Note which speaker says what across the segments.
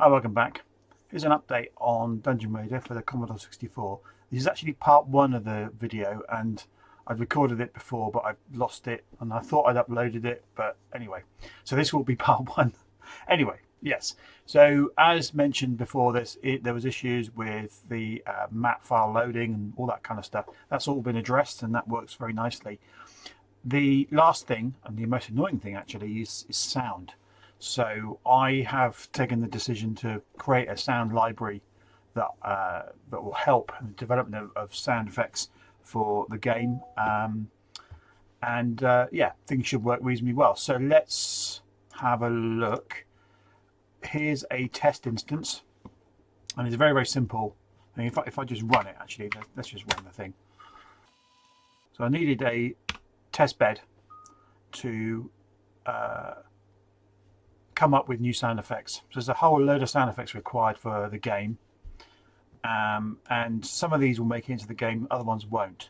Speaker 1: Hi, welcome back. Here's an update on Dungeon Raider for the Commodore 64. This is actually part one of the video, and I've recorded it before, but I've lost it, and I thought I'd uploaded it, but anyway. So this will be part one. Anyway, yes. So as mentioned before this, there was issues with the map file loading and all that kind of stuff. That's all been addressed, and that works very nicely. The last thing, and the most annoying thing actually, is sound. So I have taken the decision to create a sound library that will help in the development of sound effects for the game, yeah, things should work reasonably well. So let's have a look. Here's a test instance, and it's very simple. I mean, if I just run it, actually, let's just run the thing. So I needed a test bed to come up with new sound effects. So there's a whole load of sound effects required for the game, and some of these will make it into the game, other ones won't.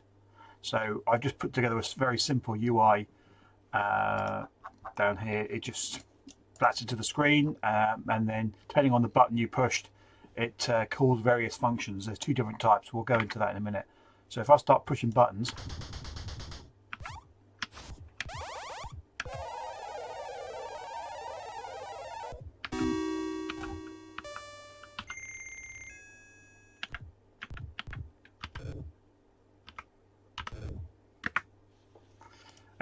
Speaker 1: So I've just put together a very simple UI down here. It just flats into the screen, and then depending on the button you pushed, it calls various functions. There's two different types. We'll go into that in a minute. So if I start pushing buttons,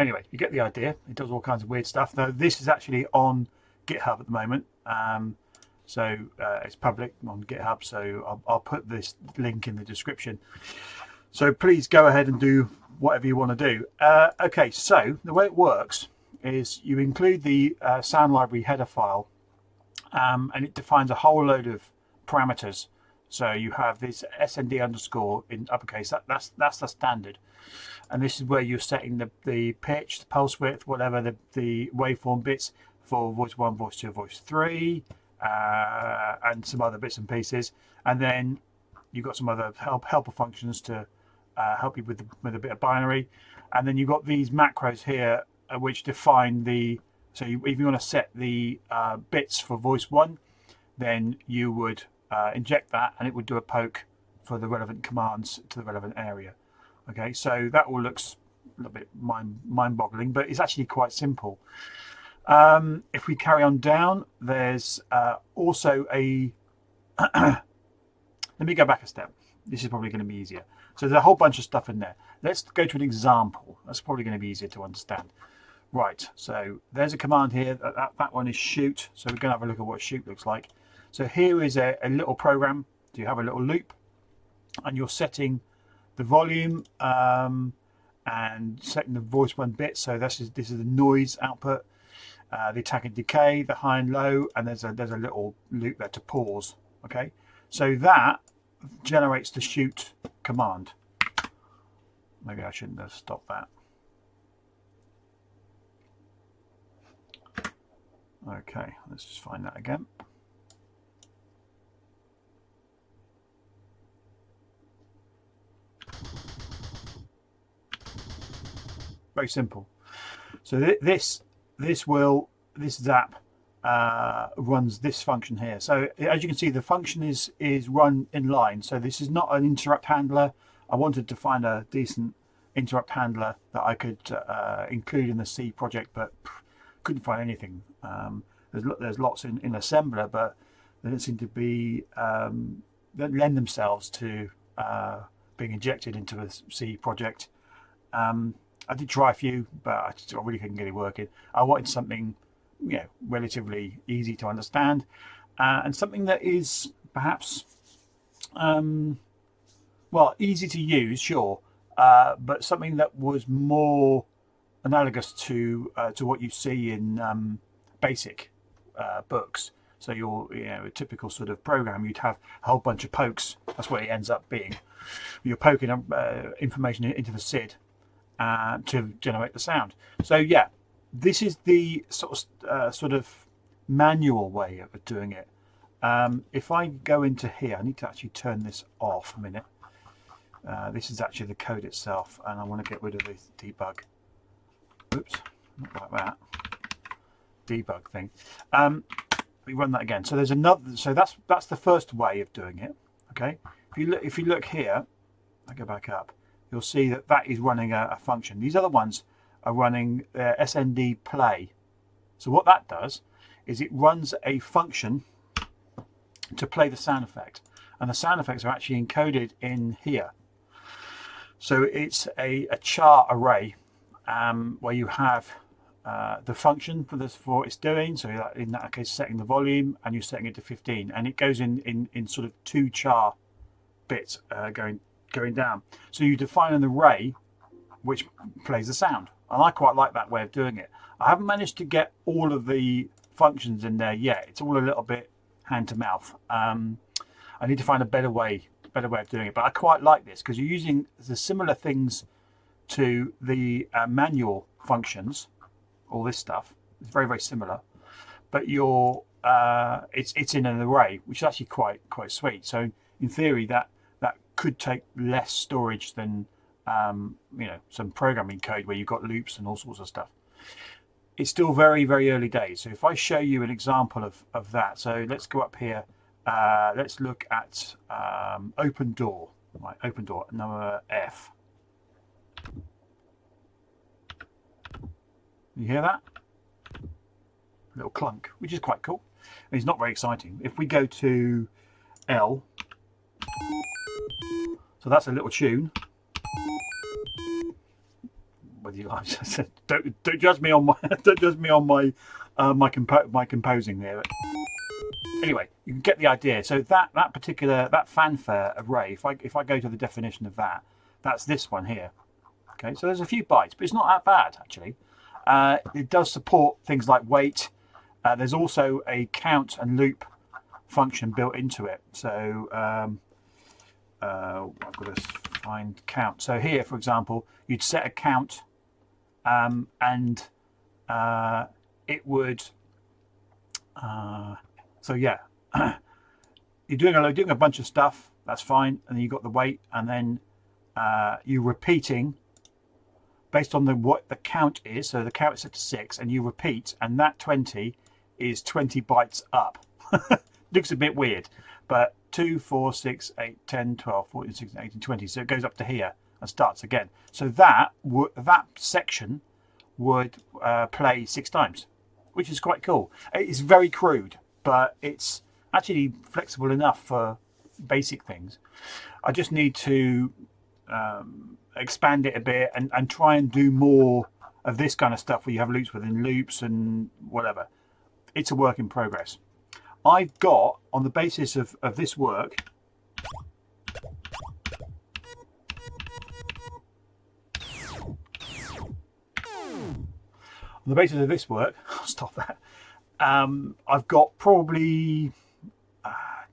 Speaker 1: anyway, you get the idea. It does all kinds of weird stuff. Though this is actually on GitHub at the moment, so it's public on GitHub. So I'll put this link in the description. So please go ahead and do whatever you want to do. Okay, so the way it works is you include the sound library header file, and it defines a whole load of parameters. So you have this SND underscore in uppercase. That's the standard. And this is where you're setting the pitch, the pulse width, whatever the waveform bits for voice 1, voice 2, voice 3, and some other bits and pieces. And then you've got some other helper functions to help you with a bit of binary. And then you've got these macros here which define so if you want to set the bits for voice 1, then you would inject that, and it would do a poke for the relevant commands to the relevant area. Okay, so that all looks a little bit mind-boggling, but it's actually quite simple. If we carry on down, there's also a... Let me go back a step. This is probably going to be easier. So there's a whole bunch of stuff in there. Let's go to an example. That's probably going to be easier to understand. Right, so there's a command here. That one is shoot. So we're going to have a look at what shoot looks like. So here is a little program. So you have a little loop, and you're setting the volume and setting the voice 1 bit. So this is the noise output, the attack and decay, the high and low, and there's a little loop there to pause. Okay, so that generates the shoot command. Maybe I shouldn't have stopped that. Okay, let's just find that again. Very simple. So this zap runs this function here. So as you can see, the function is run in line. So this is not an interrupt handler. I wanted to find a decent interrupt handler that I could include in the C project, but couldn't find anything. There's lots in assembler, but they don't seem to be don't lend themselves to being injected into a C project. I did try a few, but I really couldn't get it working. I wanted something, relatively easy to understand, and something that is perhaps, well, easy to use, sure, but something that was more analogous to what you see in basic books. So a typical sort of program, you'd have a whole bunch of pokes. That's what it ends up being. You're poking information into the SID to generate the sound. So yeah, this is the sort of manual way of doing it. If I go into here, I need to actually turn this off a minute. This is actually the code itself, and I want to get rid of the debug. Oops, not like that. Debug thing. me run that again. So there's another. So that's the first way of doing it. Okay. If you look here, I go back up. You'll see that that is running a function. These other ones are running SND play. So what that does is it runs a function to play the sound effect, and the sound effects are actually encoded in here. So it's a char array where you have the function for what it's doing. So in that case, setting the volume, and you're setting it to 15, and it goes in sort of 2 char bits going down. So you define an array which plays the sound, and I quite like that way of doing it. I haven't managed to get all of the functions in there yet. It's all a little bit hand to mouth. I need to find a better way of doing it, but I quite like this because you're using the similar things to the manual functions. All this stuff is very, very similar, but it's in an array, which is actually quite sweet. So in theory, that could take less storage than some programming code where you've got loops and all sorts of stuff. It's still very, very early days. So if I show you an example of that, so let's go up here. Let's look at open door. Right, open door number F. You hear that? A little clunk, which is quite cool. It's not very exciting. If we go to L, so that's a little tune. Whether you like, don't judge me on my my composing there. Anyway, you can get the idea. So that particular fanfare array, if I go to the definition of that, that's this one here. Okay, so there's a few bytes, but it's not that bad actually. It does support things like wait. There's also a count and loop function built into it. So I've got to find count. So here, for example, you'd set a count, and it would. So yeah, you're doing a bunch of stuff. That's fine, and then you've got the wait, and then you're repeating based on what the count is. So the count is set to 6, and you repeat, and that 20 is 20 bytes up. Looks a bit weird, but 2, 4, 6, 8, 10, 12, 14, 16, 18, 20. So it goes up to here and starts again. So that section would play 6 times, which is quite cool. It's very crude, but it's actually flexible enough for basic things. I just need to expand it a bit and try and do more of this kind of stuff where you have loops within loops and whatever. It's a work in progress. I've got, on the basis of this work, I'll stop that. I've got probably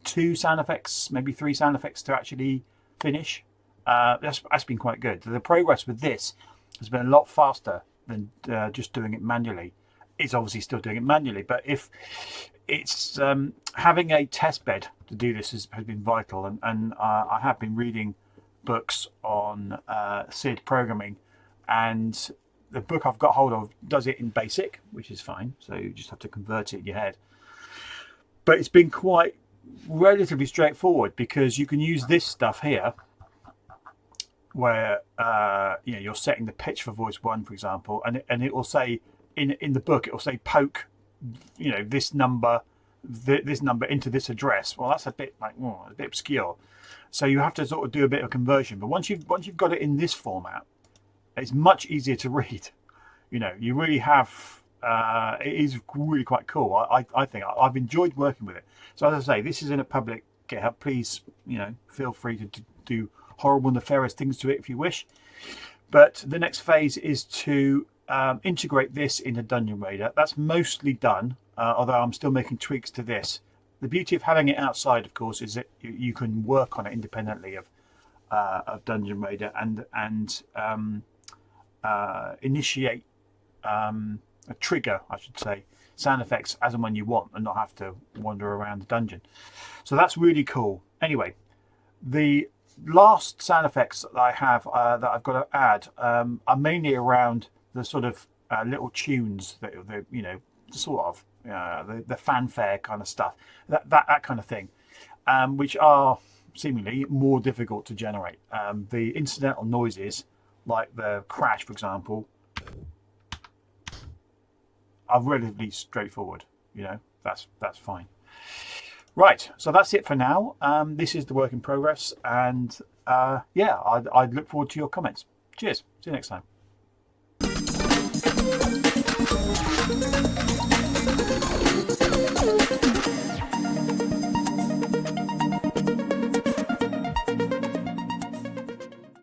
Speaker 1: 2 sound effects, maybe 3 sound effects to actually finish. That's been quite good. The progress with this has been a lot faster than just doing it manually. It's obviously still doing it manually, but if it's having a test bed to do this has been vital, and I have been reading books on SID programming, and the book I've got hold of does it in BASIC, which is fine, so you just have to convert it in your head. But it's been quite relatively straightforward because you can use this stuff here where you're setting the pitch for voice 1, for example, and it will say in the book, it will say poke this number into this address. Well, that's a bit a bit obscure, so you have to sort of do a bit of conversion. But once you've got it in this format, it's much easier to read. You really have it is really quite cool. I think I've enjoyed working with it. So as I say, this is in a public GitHub. Please feel free to do horrible nefarious things to it if you wish. But the next phase is to integrate this into Dungeon Raider. That's mostly done, although I'm still making tweaks to this. The beauty of having it outside, of course, is that you can work on it independently of Dungeon Raider and initiate a trigger, I should say, sound effects as and when you want, and not have to wander around the dungeon. So that's really cool. Anyway, the last sound effects that I have that I've got to add are mainly around the sort of little tunes that sort of the fanfare kind of stuff, that kind of thing, which are seemingly more difficult to generate. The incidental noises, like the crash, for example, are relatively straightforward. That's fine. Right, so that's it for now. This is the work in progress, and yeah, I'd look forward to your comments. Cheers. See you next time.